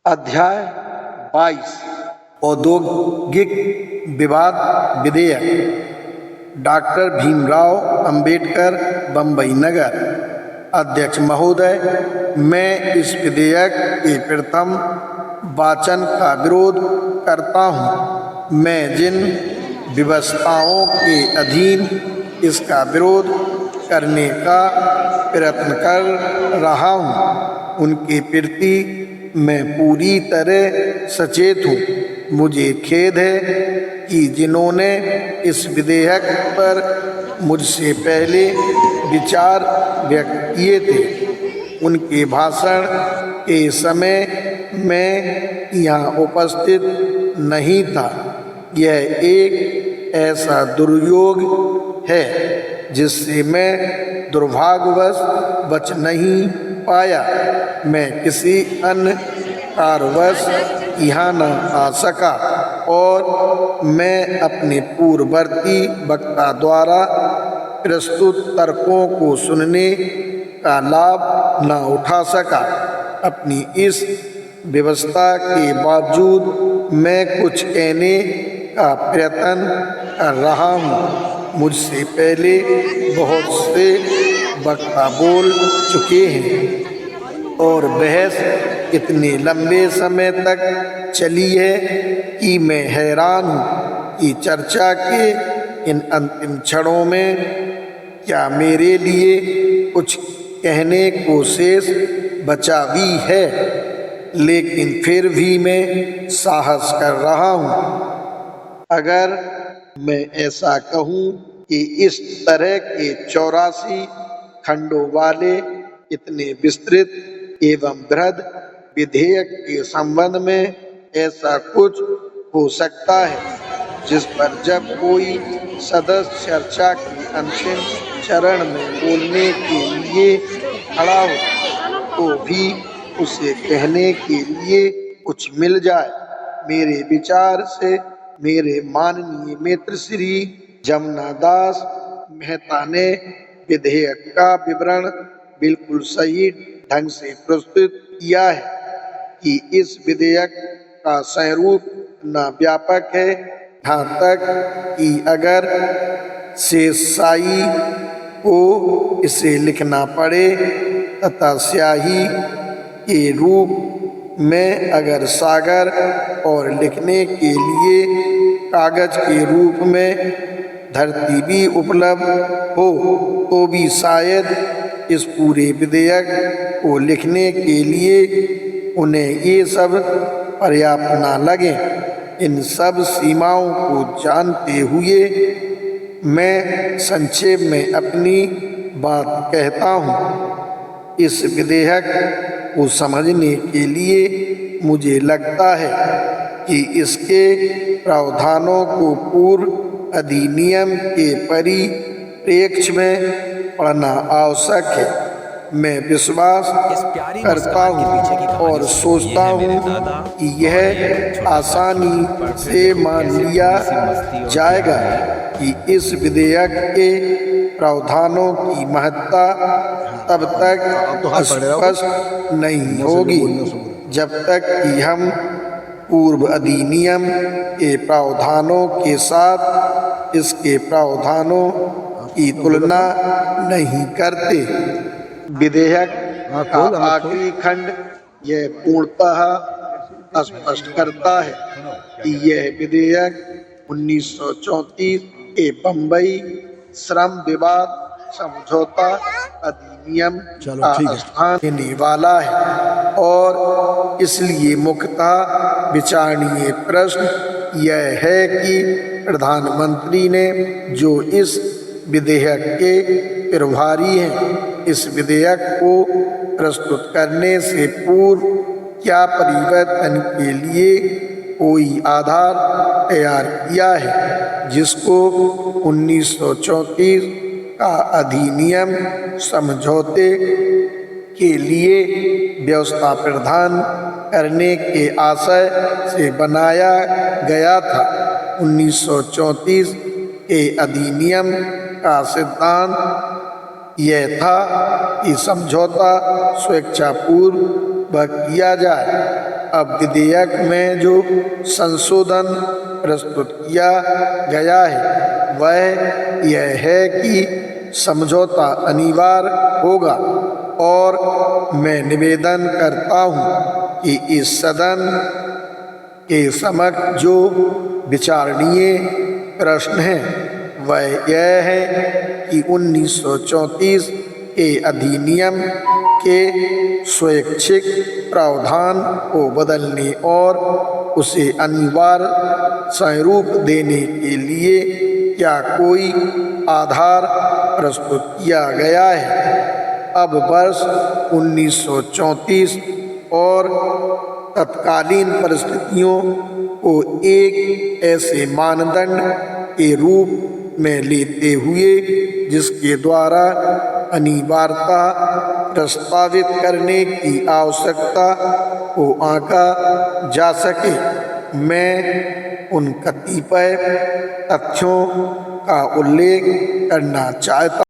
अध्याय 22 औद्योगिक विवाद विधेयक। डॉक्टर भीमराव अंबेडकर, बम्बई नगर। अध्यक्ष महोदय, मैं इस विधेयक के प्रथम वाचन का विरोध करता हूँ। मैं जिन व्यवस्थाओं के अधीन इसका विरोध करने का प्रयत्न कर रहा हूँ उनके प्रति मैं पूरी तरह सचेत हूँ। मुझे खेद है कि जिन्होंने इस विधेयक पर मुझसे पहले विचार व्यक्त किए थे, उनके भाषण के समय मैं यहाँ उपस्थित नहीं था। यह एक ऐसा दुर्योग है जिससे मैं दुर्भाग्यवश बच नहीं पाया। मैं किसी अन्य कारणवश यहाँ न आ सका और मैं अपने पूर्ववर्ती वक्ता द्वारा प्रस्तुत तर्कों को सुनने का लाभ न उठा सका। अपनी इस व्यवस्था के बावजूद मैं कुछ कहने का प्रयत्न कर रहा हूँ। मुझसे पहले बहुत से वक्ता बोल चुके हैं और बहस इतने लंबे समय तक चली है कि मैं हैरान हूँ कि चर्चा के इन अंतिम क्षणों में क्या मेरे लिए कुछ कहने को शेष बचा भी है। लेकिन फिर भी मैं साहस कर रहा हूँ। अगर मैं ऐसा कहूँ कि इस तरह के 84 खंडों वाले इतने विस्तृत एवं बृहद विधेयक के संबंध में ऐसा कुछ हो सकता है जिस पर जब कोई सदस्य चर्चा के अंतिम चरण में बोलने के लिए खड़ा हो तो भी उसे कहने के लिए कुछ मिल जाए। मेरे विचार से मेरे माननीय मित्र श्री जमुना दास मेहता ने विधेयक का विवरण बिल्कुल सही ढंग से प्रस्तुत किया है कि इस विधेयक का स्वरूप न व्यापक है, यहाँ तक कि अगर शेषशाही को इसे लिखना पड़े तथा स्याही के रूप में अगर सागर और लिखने के लिए कागज के रूप में धरती भी उपलब्ध हो तो भी शायद इस पूरे विधेयक को लिखने के लिए उन्हें ये सब पर्याप्त न लगे। इन सब सीमाओं को जानते हुए मैं संक्षेप में अपनी बात कहता हूँ। इस विधेयक को समझने के लिए मुझे लगता है कि इसके प्रावधानों को पूर्व अधिनियम के परिप्रेक्ष्य में पढ़ना आवश्यक है। मैं विश्वास करता हूँ और सोचता हूँ कि यह आसानी से मान लिया जाएगा कि इस विधेयक के प्रावधानों की महत्ता तब तक स्पष्ट नहीं होगी जब तक कि हम पूर्व अधिनियम के प्रावधानों के साथ इसके प्रावधानों की तुलना नहीं करते। विधेयक का आखिरी खंड यह पूर्णतः स्पष्ट करता है कि यह विधेयक 1934 के बम्बई श्रम विवाद समझौता अधिनियम का स्थान लेने वाला है और इसलिए मुख्यतः विचारणीय प्रश्न यह है कि प्रधानमंत्री ने जो इस विधेयक के प्रभारी हैं, इस विधेयक को प्रस्तुत करने से पूर्व क्या परिवर्तन के लिए कोई आधार तैयार किया है जिसको 1934 का अधिनियम समझौते के लिए व्यवस्था प्रदान करने के आशय से बनाया गया था। 1934 के अधिनियम का सिद्धांत यह था कि समझौता स्वेच्छापूर्वक किया जाए अब विधेयक में जो संशोधन प्रस्तुत किया गया है वह यह है कि समझौता अनिवार्य होगा और मैं निवेदन करता हूँ कि इस सदन के समक्ष जो विचारणीय प्रश्न है वह यह है कि 1934 के अधिनियम के स्वैच्छिक प्रावधान को बदलने और उसे अनिवार्य स्वरूप देने के लिए क्या कोई आधार प्रस्तुत किया गया है। अब वर्ष 1934 और तत्कालीन परिस्थितियों को एक ऐसे मानदंड के रूप में लेते हुए जिसके द्वारा अनिवार्यता प्रस्तावित करने की आवश्यकता को आंका जा सके, मैं उन कतिपय तथ्यों का उल्लेख करना चाहता